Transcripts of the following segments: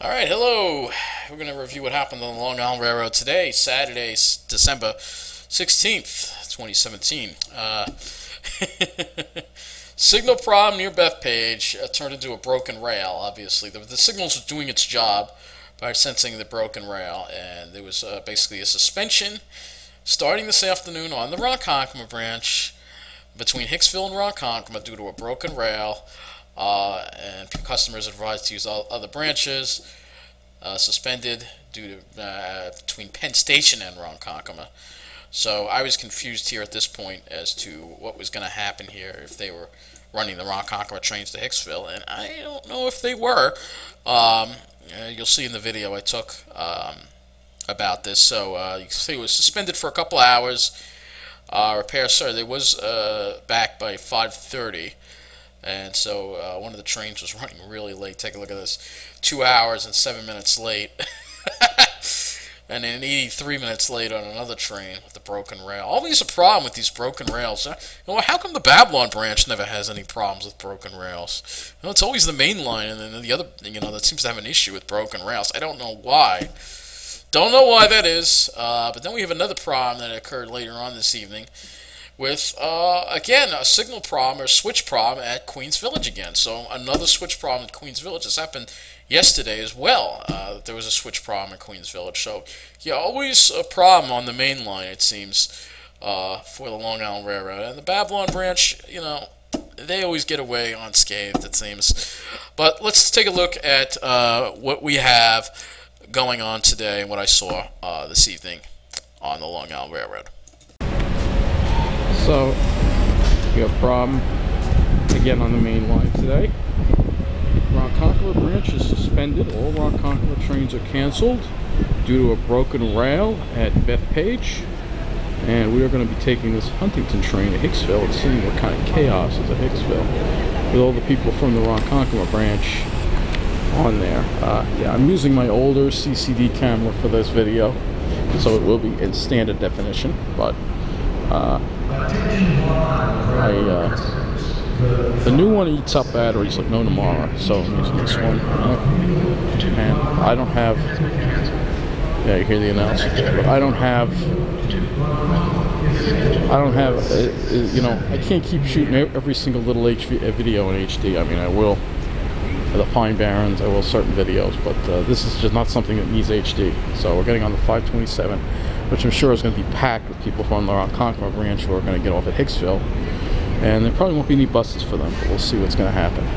All right, hello. We're going to review what happened on the Long Island Railroad today, Saturday, December 16th, 2017. Signal problem near Bethpage turned into a broken rail, obviously. The signals were doing its job by sensing the broken rail, and there was basically a suspension starting this afternoon on the Ronkonkoma branch between Hicksville and Ronkonkoma due to a broken rail. And customers advised to use other branches, suspended due to between Penn Station and Ronkonkoma. So I was confused here at this point as to what was going to happen here if they were running the Ronkonkoma trains to Hicksville, and I don't know if they were. You'll see in the video I took about this. So you can see it was suspended for a couple hours. Repair started. It was back by 5:30. And so one of the trains was running really late. Take a look at this. 2 hours and 7 minutes late. And then 83 minutes late on another train with the broken rail. Always a problem with these broken rails. How come the Babylon branch never has any problems with broken rails? It's always the main line, and then the other, that seems to have an issue with broken rails. I don't know why. Don't know why that is. But then we have another problem that occurred later on this evening, with, again, a signal problem or switch problem at Queens Village again. So another switch problem at Queens Village. This happened yesterday as well. There was a switch problem at Queens Village. So, yeah, always a problem on the main line, it seems, for the Long Island Railroad. And the Babylon branch, they always get away unscathed, it seems. But let's take a look at what we have going on today and what I saw this evening on the Long Island Railroad. So, we have a problem again on the main line today. Ronkonkoma branch is suspended. All Ronkonkoma trains are canceled due to a broken rail at Bethpage. And we are going to be taking this Huntington train to Hicksville and seeing what kind of chaos is at Hicksville with all the people from the Ronkonkoma branch on there. Yeah, I'm using my older CCD camera for this video, so it will be in standard definition, but the new one eats up batteries like no tomorrow, so I'm using this one. And I don't have, yeah, you hear the announcement there, but I don't have, I can't keep shooting every single little video in HD. I mean, I will the Pine Barrens, I will certain videos, but this is just not something that needs HD. So we're getting on the 527, which I'm sure is going to be packed with people from the Ronkonkoma branch who are going to get off at Hicksville, and there probably won't be any buses for them, but we'll see what's going to happen.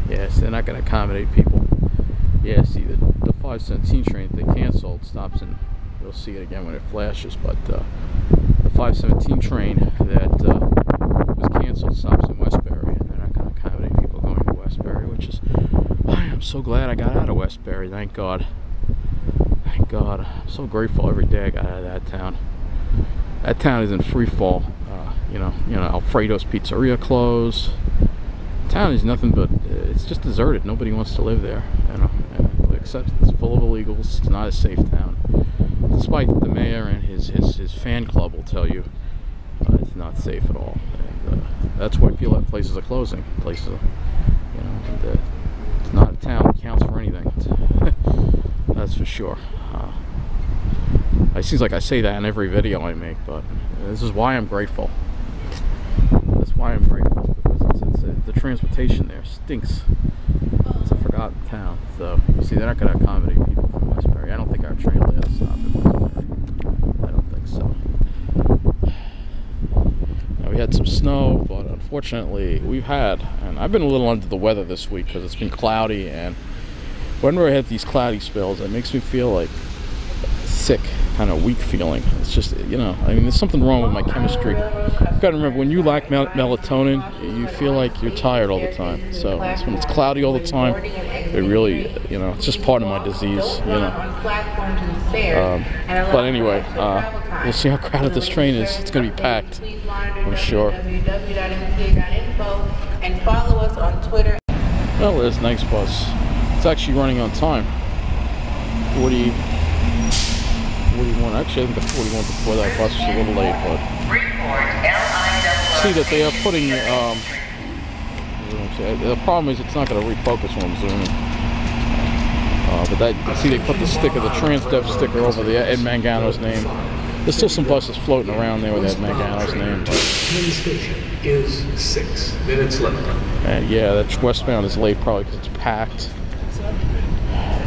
Yes, they're not going to accommodate people. Yeah, see, the 517 train that they canceled stops in, you'll see it again when it flashes, but the 517 train that was canceled stops in Westbury, and they're not going to accommodate people going to Westbury, which is, I'm so glad I got out of Westbury, thank God. Thank God. I'm so grateful every day I got out of that town. That town is in free fall. Alfredo's Pizzeria closed. The town is nothing but, it's just deserted. Nobody wants to live there, except it's full of illegals. It's not a safe town. Despite the mayor and his fan club will tell you it's not safe at all. And that's why places are closing. Places are, it's not a town that counts for anything. That's for sure. It seems like I say that in every video I make, but this is why I'm grateful. That's why I'm grateful, because the transportation there stinks. It's a forgotten town. So, see, they're not going to accommodate people from Westbury. I don't think our train will let us stop in Westbury. I don't think so. Now, we had some snow, but unfortunately and I've been a little under the weather this week because it's been cloudy, and whenever I have these cloudy spells, it makes me feel like sick, kind of weak feeling. It's just, there's something wrong with my chemistry. You've got to remember, when you lack melatonin, you feel like you're tired all the time. So when it's cloudy all the time, it really, it's just part of my disease, But anyway, we'll see how crowded this train is. It's going to be packed, I'm sure. And follow us on Twitter. Well, there's nice bus. It's actually running on time. 41. Actually, I think the 41 before that bus was a little late, but see that they are putting See, the problem is it's not going to refocus when I'm zooming. But that, you can see they put the sticker, the Transdev sticker over the Ed Mangano's name. There's still some buses floating around there with Ed Mangano's name. Train station is 6 minutes left. And yeah, that westbound is late probably because it's packed.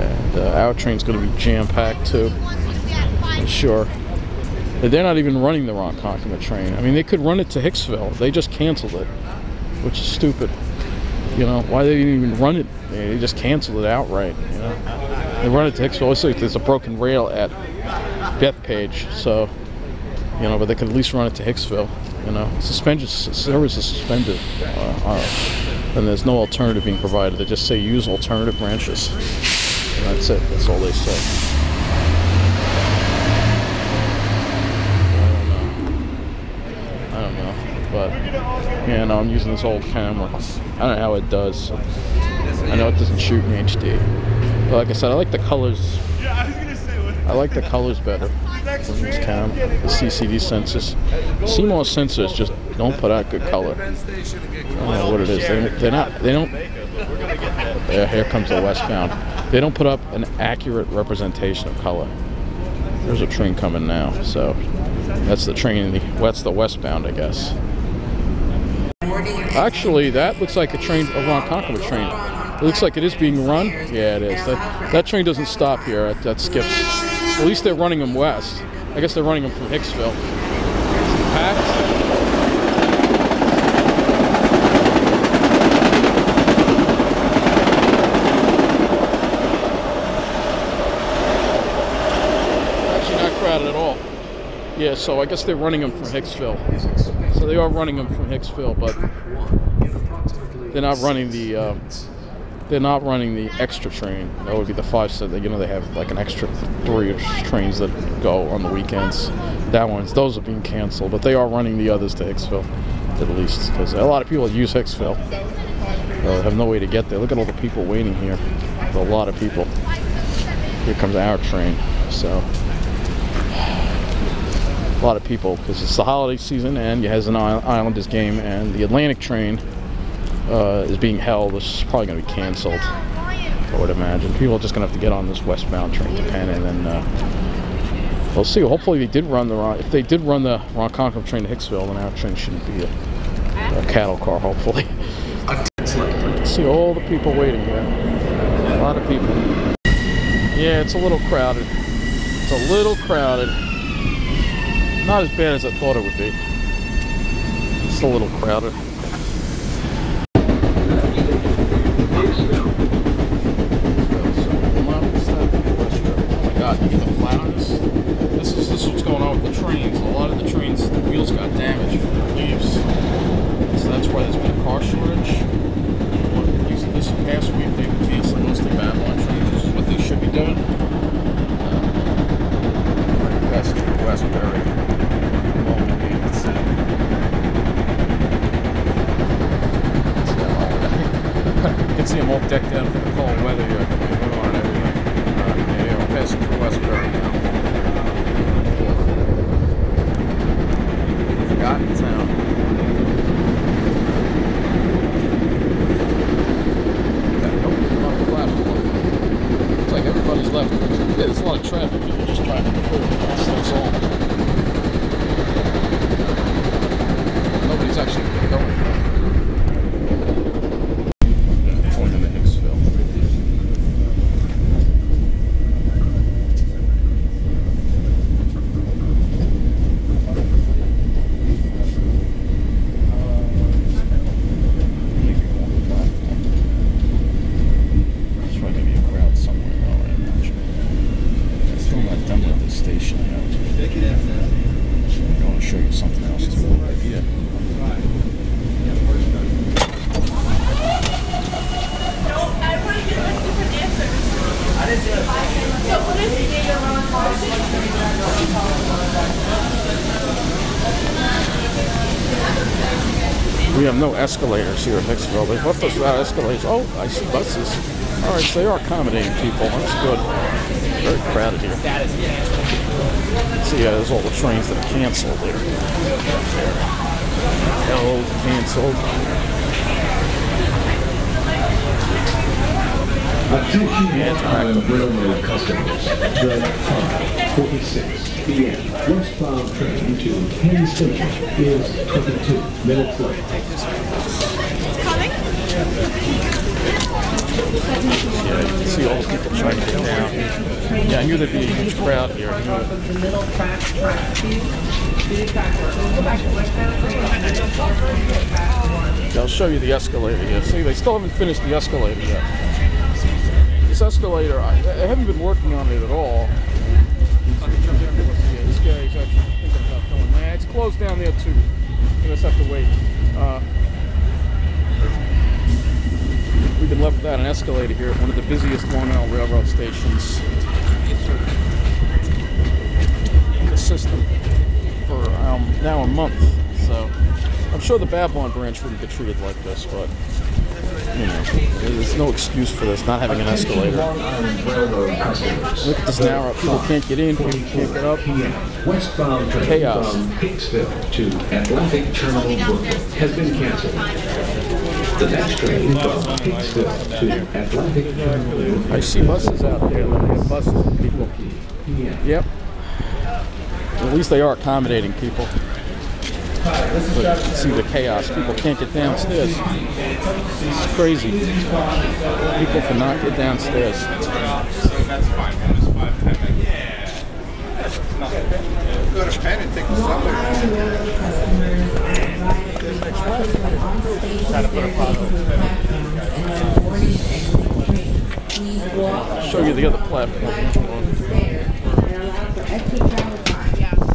And our train's going to be jam-packed too. Sure. But they're not even running the Ronkonkoma train. I mean, they could run it to Hicksville. They just canceled it, which is stupid. You know, why they didn't even run it? They just canceled it outright, you know. They run it to Hicksville. It's like there's a broken rail at Bethpage, so, you know, but they could at least run it to Hicksville, you know. Suspension service is suspended, and there's no alternative being provided. They just say use alternative branches. And that's it. That's all they say. I don't know. But, yeah, no, I'm using this old camera. I don't know how it does. I know it doesn't shoot in HD. But like I said, I like the colors. I like the colors better from this cam. The CCD sensors. CMOS sensors just don't put out good color. I don't know what it is. They don't. Here comes the westbound. They don't put up an accurate representation of color. There's a train coming now, so that's the train. That's the westbound, I guess. Actually, that looks like a train, a Ronkonkoma train. It looks like it is being run. Yeah, it is. That train doesn't stop here. That skips. At least they're running them west. I guess they're running them from Hicksville. Packed. Actually not crowded at all. Yeah, so I guess they're running them from Hicksville. So they are running them from Hicksville, but they're not running the extra train. That would be the 5 cent. You know, they have like an extra 3 trains that go on the weekends. Those are being canceled, but they are running the others to Hicksville, at least, because a lot of people use Hicksville have no way to get there. Look at all the people waiting here. There's a lot of people. Here comes our train. So a lot of people, because it's the holiday season and it has an Islanders game, and the Atlantic train is being held. This is probably going to be canceled, I would imagine. People are just going to have to get on this westbound train to Penn, and then we'll see. Hopefully they did run if they did run the Ronkonkoma train to Hicksville, then our train shouldn't be a cattle car, hopefully. See all the people waiting here. A lot of people. Yeah, it's a little crowded. It's a little crowded. Not as bad as I thought it would be. It's a little crowded. You get the flat on this. This is what's going on with the trains. A lot of the trains, the wheels got damaged from the leaves, so that's why there's been a car shortage. This past week they've been canceling mostly Babylon trains, which is what they should be doing. That's Westbury. You can see them all decked out for the cold weather here. On everything. Yeah, we're passing through Westbury now. Forgotten town. Got nobody on the platform. Looks like everybody's left. Yeah, there's a lot of traffic. People just driving through. That's all. Nobody's actually going. We have no escalators here at Hicksville. They've left us without escalators. Oh, I see buses. All right, so they are accommodating people. That's good. Very crowded here. See, there's all the trains that are canceled there. Held, canceled. Attention railroad customers. The 5:46 p.m. westbound train to Penn Station is 22 minutes late. Yeah, you can see all the people trying to get down. Yeah, I knew there'd be a huge crowd here. I'll show you the escalator here. See, they still haven't finished the escalator yet. This escalator, I haven't been working on it at all. Yeah, this guy's actually thinking about going there. It's closed down there too. You just have to wait. We've been left without an escalator here at one of the busiest Long Island Railroad stations in the system for now a month. So I'm sure the Babylon branch wouldn't get treated like this, but you know, there's no excuse for this not having an escalator. Look at this narrow. People can't get in, people can't get up. Westbound train Chaos. from Hicksville to Atlantic Terminal Brooklyn has been canceled. The next train from Hicksville to Atlantic Terminal Brooklyn. I see buses out there. They have buses for people. Yep. At least they are accommodating people. But you can see the chaos. People can't get downstairs. It's crazy. People cannot get downstairs. That's fine. It's 5-10 minutes. Yeah. That's nothing. Go to Penn and take the subway. I'll show you the other platform.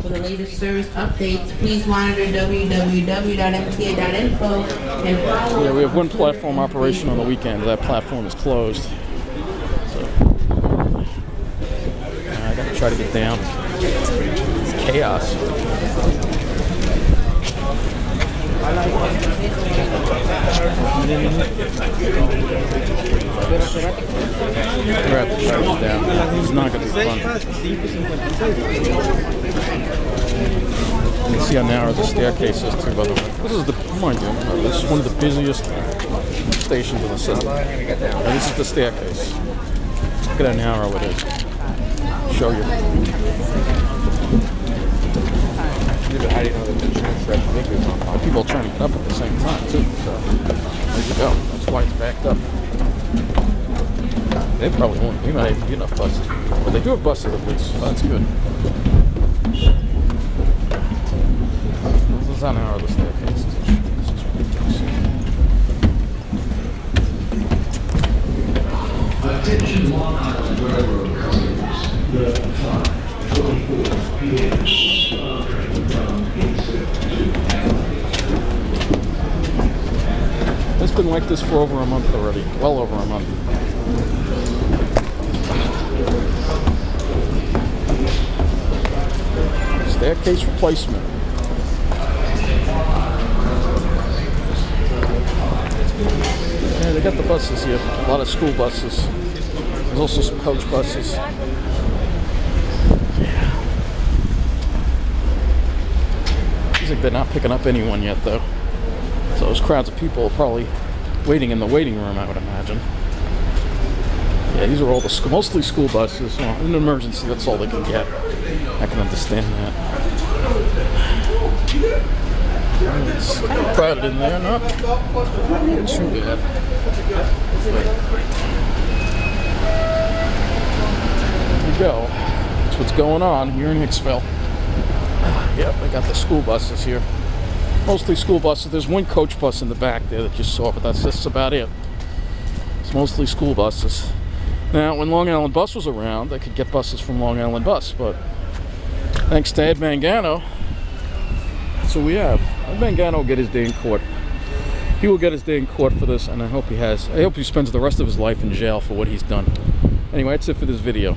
For the latest service updates, please monitor www.mta.info and follow. Yeah, we have one platform operation on the weekend. That platform is closed. So I gotta try to get down. It's chaos. We're gonna have to try to get down. It's not gonna be fun. You can see how narrow the staircase is too, by the way. This is this is one of the busiest stations in the city. And this is the staircase. Look at how narrow it is. I'll show you. People are trying to get up at the same time too. So there you go. That's why it's backed up. They probably won't. We might even get enough buses. But they do have buses at least. So that's good. This is how narrow the staircase is. This is ridiculous. Attention Long Island Railroad customers. The 5:24 p.m. westbound train from Hicksville to Atlantic. It's been like this for over a month already. Well over a month. Staircase replacement. Yeah, they got the buses here. A lot of school buses. There's also some coach buses. Yeah. Seems like they're not picking up anyone yet, though. So those crowds of people are probably waiting in the waiting room, I would imagine. Yeah, these are all the mostly school buses. Well, in an emergency, that's all they can get. I can understand that. It's kind of crowded in there, not too bad. There you go. That's what's going on here in Hicksville. Yep, they got the school buses here. Mostly school buses. There's one coach bus in the back there that you saw, but that's just about it. It's mostly school buses. Now, when Long Island Bus was around, they could get buses from Long Island Bus, but thanks to Ed Mangano, that's what we have. Ed Mangano will get his day in court. He will get his day in court for this, and I hope he has. I hope he spends the rest of his life in jail for what he's done. Anyway, that's it for this video.